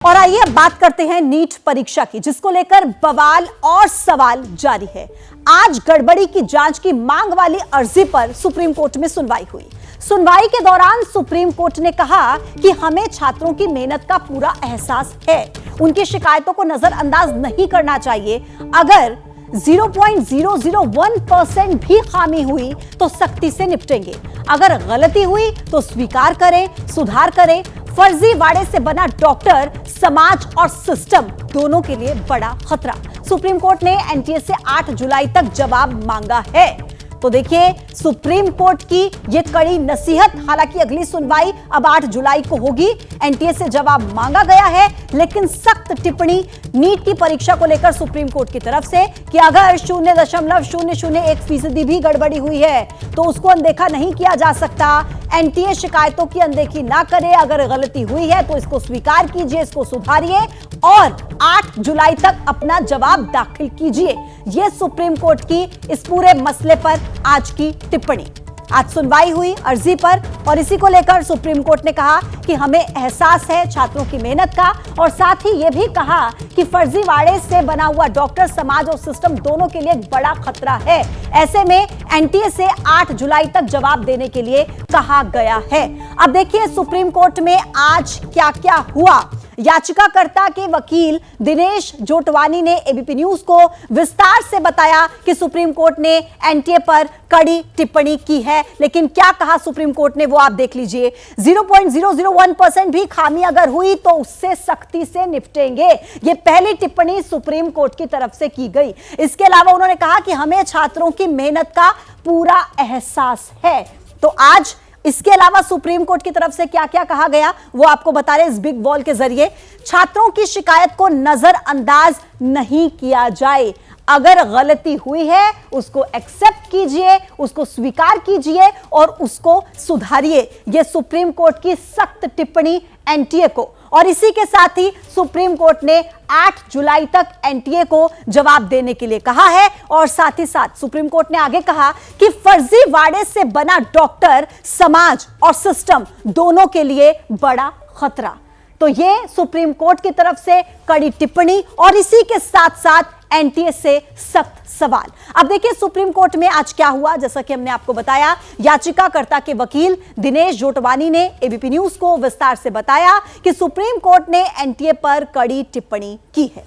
और आइए अब बात करते हैं नीट परीक्षा की, जिसको लेकर बवाल और सवाल जारी है। आज गड़बड़ी की जांच की मांग वाली अर्जी पर सुप्रीम कोर्ट में सुनवाई हुई। सुनवाई के दौरान सुप्रीम कोर्ट ने कहा कि हमें छात्रों की मेहनत का पूरा एहसास है, उनकी शिकायतों को नजरअंदाज नहीं करना चाहिए। अगर 0.001% भी खामी हुई तो सख्ती से निपटेंगे। अगर गलती हुई तो स्वीकार करें, सुधार करें। फर्जीवाड़े से बना डॉक्टर समाज और सिस्टम दोनों के लिए बड़ा खतरा। सुप्रीम कोर्ट ने एनटीए से 8 जुलाई तक जवाब मांगा है। तो देखिए सुप्रीम कोर्ट की यह कड़ी नसीहत। हालांकि अगली सुनवाई अब 8 जुलाई को होगी। एनटीए से जवाब मांगा गया है, लेकिन सख्त टिप्पणी नीट की परीक्षा को लेकर सुप्रीम कोर्ट की तरफ से कि अगर 0.001% भी गड़बड़ी हुई है तो उसको अनदेखा नहीं किया जा सकता। एनटीए शिकायतों की अनदेखी ना करे। अगर गलती हुई है तो इसको स्वीकार कीजिए, इसको सुधारिए और 8 जुलाई तक अपना जवाब दाखिल कीजिए। यह सुप्रीम कोर्ट की इस पूरे मसले पर आज की टिप्पणी। आज सुनवाई हुई अर्जी पर और इसी को लेकर सुप्रीम कोर्ट ने कहा कि हमें एहसास है छात्रों की मेहनत का, और साथ ही यह भी कहा कि फर्जीवाड़े से बना हुआ डॉक्टर समाज और सिस्टम दोनों के लिए एक बड़ा खतरा है। ऐसे में एनटीए से 8 जुलाई तक जवाब देने के लिए कहा गया है। अब देखिए सुप्रीम कोर्ट में आज क्या क्या हुआ। याचिकाकर्ता के वकील दिनेश जोटवानी ने एबीपी न्यूज को विस्तार से बताया कि सुप्रीम कोर्ट ने एनटीए पर कड़ी टिप्पणी की है, लेकिन क्या कहा सुप्रीम कोर्ट ने वो आप देख लीजिए। 0.001% भी खामी अगर हुई तो उससे सख्ती से निपटेंगे। ये पहली टिप्पणी सुप्रीम कोर्ट की तरफ से की गई। इसके अलावा उन्होंने कहा कि हमें छात्रों की मेहनत का पूरा एहसास है। तो आज इसके अलावा सुप्रीम कोर्ट की तरफ से क्या क्या कहा गया वो आपको बता रहे इस बिग वॉल के जरिए। छात्रों की शिकायत को नजरअंदाज नहीं किया जाए। अगर गलती हुई है उसको एक्सेप्ट कीजिए, उसको स्वीकार कीजिए और उसको सुधारिए। यह सुप्रीम कोर्ट की सख्त टिप्पणी एनटीए को। और इसी के साथ ही सुप्रीम कोर्ट ने 8 जुलाई तक एनटीए को जवाब देने के लिए कहा है। और साथ ही साथ सुप्रीम कोर्ट ने आगे कहा कि फर्जीवाड़े से बना डॉक्टर समाज और सिस्टम दोनों के लिए बड़ा खतरा। तो ये सुप्रीम कोर्ट की तरफ से कड़ी टिप्पणी और इसी के साथ साथ एनटीए से सख्त सवाल। अब देखिए सुप्रीम कोर्ट में आज क्या हुआ। जैसा कि हमने आपको बताया, याचिकाकर्ता के वकील दिनेश जोटवानी ने एबीपी न्यूज को विस्तार से बताया कि सुप्रीम कोर्ट ने एनटीए पर कड़ी टिप्पणी की है।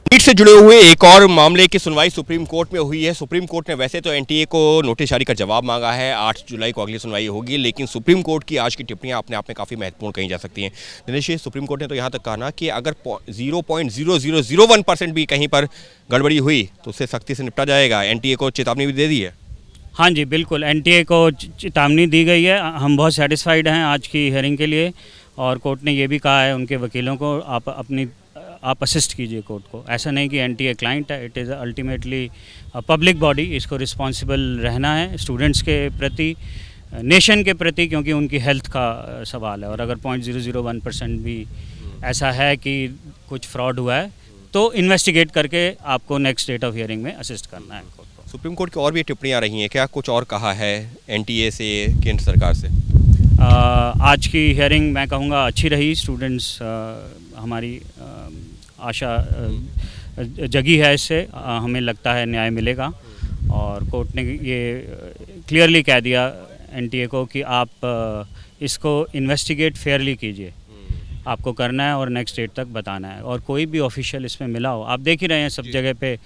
नीट से जुड़े हुए एक और मामले की सुनवाई सुप्रीम कोर्ट में हुई है। सुप्रीम कोर्ट ने वैसे तो एनटीए को नोटिस जारी कर जवाब मांगा है। 8 जुलाई को अगली सुनवाई होगी, लेकिन सुप्रीम कोर्ट की आज की टिप्पणियां अपने आप में काफ़ी महत्वपूर्ण कही जा सकती हैं। दिनेश, सुप्रीम कोर्ट ने तो यहाँ तक कहा ना कि अगर 0.0001% भी कहीं पर गड़बड़ी हुई तो उससे सख्ती से निपटा जाएगा। एनटीए को चेतावनी भी दे दी है। हाँ जी, बिल्कुल एनटीए को चेतावनी दी गई है। हम बहुत सेटिस्फाइड हैं आज की हियरिंग के लिए। और कोर्ट ने ये भी कहा है उनके वकीलों को आप असिस्ट कीजिए कोर्ट को। ऐसा नहीं कि एनटीए क्लाइंट है, it is ultimately public body. इसको रिस्पॉन्सिबल रहना है स्टूडेंट्स के प्रति, नेशन के प्रति, क्योंकि उनकी हेल्थ का सवाल है। और अगर 0.001% भी ऐसा है कि कुछ फ्रॉड हुआ है तो इन्वेस्टिगेट करके आपको नेक्स्ट डेट ऑफ हियरिंग में असिस्ट करना है कोर्ट को। सुप्रीम कोर्ट की और भी टिप्पणियाँ रही हैं, क्या कुछ और कहा है एनटीए से, केंद्र सरकार से? आज की हियरिंग मैं कहूँगा अच्छी रही। स्टूडेंट्स हमारी आशा जगी है इससे। हमें लगता है न्याय मिलेगा। और कोर्ट ने ये क्लियरली कह दिया एनटीए को कि आप इसको इन्वेस्टिगेट फेयरली कीजिए, आपको करना है और नेक्स्ट डेट तक बताना है। और कोई भी ऑफिशियल इसमें मिला हो, आप देख ही रहे हैं सब जगह पे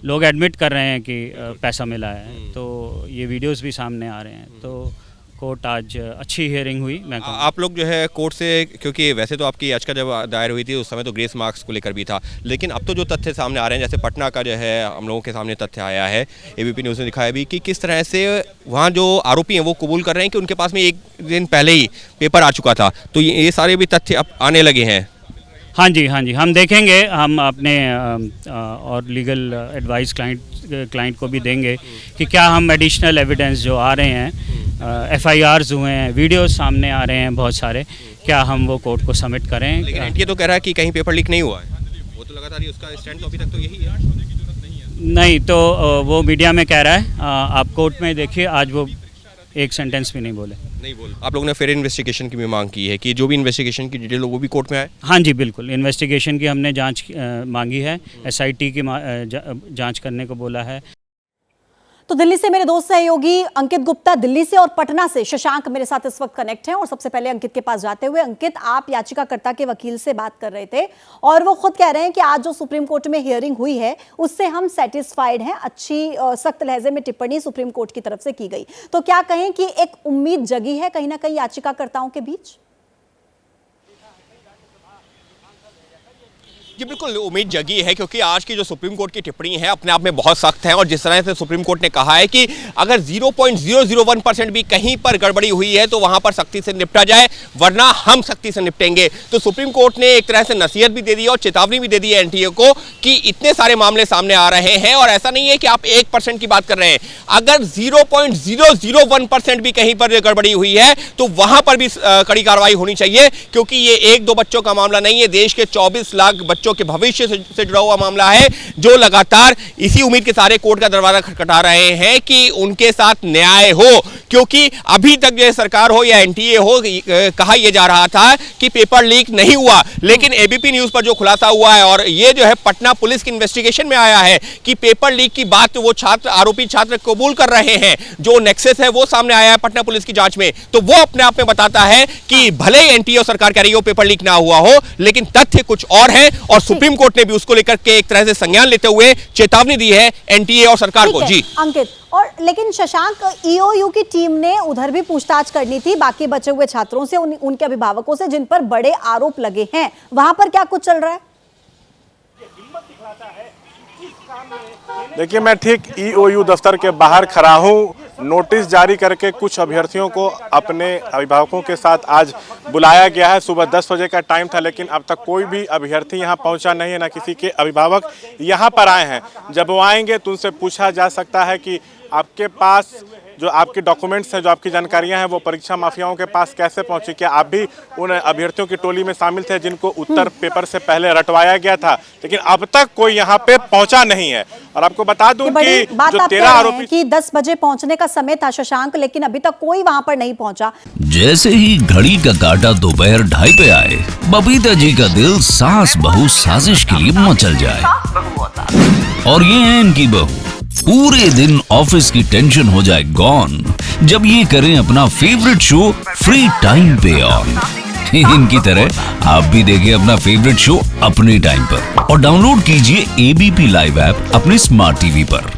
लोग एडमिट कर रहे हैं कि पैसा मिला है, तो ये वीडियोस भी सामने आ रहे हैं। तो कोर्ट आज अच्छी हियरिंग हुई। मैं आप लोग जो है कोर्ट से, क्योंकि वैसे तो आपकी याचिका जब दायर हुई थी उस समय तो ग्रेस मार्क्स को लेकर भी था, लेकिन अब तो जो तथ्य सामने आ रहे हैं, जैसे पटना का जो है हम लोगों के सामने तथ्य आया है, एबीपी न्यूज़ ने दिखाया भी कि किस तरह से वहाँ जो आरोपी हैं वो कबूल कर रहे हैं कि उनके पास में एक दिन पहले ही पेपर आ चुका था। तो ये सारे भी तथ्य अब आने लगे हैं। हाँ जी, हम देखेंगे। हम अपने और लीगल एडवाइस क्लाइंट को भी देंगे कि क्या हम एडिशनल एविडेंस जो आ रहे हैं, FIRs हुए हैं, वीडियोस सामने आ रहे हैं बहुत सारे, क्या हम वो कोर्ट को सबमिट करें। लेकिन एनटीए तो कह रहा है कि कहीं पेपर लीक नहीं हुआ है। वो तो लगातार उसका स्टैंड तो अभी तक तो यही है। नहीं तो वो मीडिया में कह रहा है। आप कोर्ट में देखिए, आज वो एक सेंटेंस भी नहीं बोले। नहीं बोल। आप लोगों ने फेयर इन्वेस्टिगेशन की भी मांग की है कि जो भी इन्वेस्टिगेशन की डिटेल हो वो भी कोर्ट में आए। हाँ जी, बिल्कुल। इन्वेस्टिगेशन की हमने जांच मांगी है, SIT की जांच करने को बोला है। तो दिल्ली से मेरे दोस्त सहयोगी अंकित गुप्ता, दिल्ली से और पटना से शशांक मेरे साथ इस वक्त कनेक्ट हैं। और सबसे पहले अंकित के पास जाते हुए, अंकित, आप याचिकाकर्ता के वकील से बात कर रहे थे और वो खुद कह रहे हैं कि आज जो सुप्रीम कोर्ट में हियरिंग हुई है उससे हम सेटिस्फाइड हैं। अच्छी सख्त लहजे में टिप्पणी सुप्रीम कोर्ट की तरफ से की गई। तो क्या कहें कि एक उम्मीद जगी है कहीं ना कहीं याचिकाकर्ताओं के बीच? जी बिल्कुल, उम्मीद जगी है क्योंकि आज की जो सुप्रीम कोर्ट की टिप्पणी है अपने आप में बहुत सख्त है। और जिस तरह से सुप्रीम कोर्ट ने कहा है कि अगर 0.001% भी कहीं पर गड़बड़ी हुई है तो वहां पर सख्ती से निपटा जाए, वरना हम सख्ती से निपटेंगे। तो सुप्रीम कोर्ट ने एक तरह से नसीहत भी दे दी और चेतावनी भी दे दी है NTA को कि इतने सारे मामले सामने आ रहे हैं और ऐसा नहीं है कि आप 1% की बात कर रहे हैं। अगर 0.001% भी कहीं पर गड़बड़ी हुई है तो वहां पर भी कड़ी कार्रवाई होनी चाहिए, क्योंकि ये 1-2 बच्चों का मामला नहीं है, देश के 24 लाख बच्चों के भविष्य से जुड़ा हुआ मामला है, जो लगातार इसी उम्मीद के सारे कोर्ट का दरवाजा खटखटा रहे हैं कि उनके साथ न्याय हो। क्योंकि अभी तक जो सरकार हो या NTA हो, कहा यह जा रहा था कि पेपर लीक नहीं हुआ, लेकिन ABP न्यूज पर जो खुलासा हुआ है और ये जो है पटना पुलिस की इन्वेस्टिगेशन में आया है कि पेपर लीक की बात वो आरोपी छात्र कबूल कर रहे हैं। जो नेक्सस है वो सामने आया है पटना पुलिस की जांच में, तो वो अपने आप में बताता है कि भले ही NTA और सरकार कह रही हो पेपर लीक ना हुआ हो, लेकिन तथ्य कुछ और है। और सुप्रीम कोर्ट ने भी उसको लेकर के एक तरह से संज्ञान लेते हुए चेतावनी दी है NTA और सरकार को। जी अंकित, और लेकिन शशांक, EOU की टीम ने उधर भी पूछताछ करनी थी बाकी बचे हुए छात्रों से, उनके अभिभावकों से जिन पर बड़े आरोप लगे हैं। वहां पर क्या कुछ चल रहा है? देखिए, मैं ठीक EOU दफ्तर के बाहर खड़ा हूँ। नोटिस जारी करके कुछ अभ्यर्थियों को अपने अभिभावकों के साथ आज बुलाया गया है। सुबह 10 बजे का टाइम था, लेकिन अब तक कोई भी अभ्यर्थी यहाँ पहुँचा नहीं है, ना किसी के अभिभावक यहाँ पर आए हैं। जब वो आएंगे तो उनसे पूछा जा सकता है कि आपके पास जो आपके डॉक्यूमेंट्स हैं, जो आपकी जानकारियां हैं, वो परीक्षा माफियाओं के पास कैसे पहुंची? क्या आप भी उन अभ्यर्थियों की टोली में शामिल थे जिनको उत्तर पेपर से पहले रटवाया गया था? लेकिन अब तक कोई यहाँ पे पहुंचा नहीं है। और आपको बता दूं कि जो 13 आरोपी कि 10 बजे पहुंचने का समय था शशांक, लेकिन अभी तक कोई वहां पर नहीं पहुंचा। जैसे ही घड़ी का काटा दोपहर 2:30 पे आए, बबीता जी का दिल सास बहू साजिश के लिए मचल जाए। और ये है इनकी बहू, पूरे दिन ऑफिस की टेंशन हो जाए गॉन जब ये करें अपना फेवरेट शो फ्री टाइम पे ऑन। इनकी तरह आप भी देखें अपना फेवरेट शो अपने टाइम पर और डाउनलोड कीजिए ABP लाइव ऐप अपने स्मार्ट टीवी पर।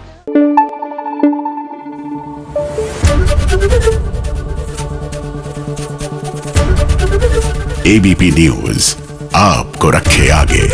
ABP न्यूज आपको रखे आगे।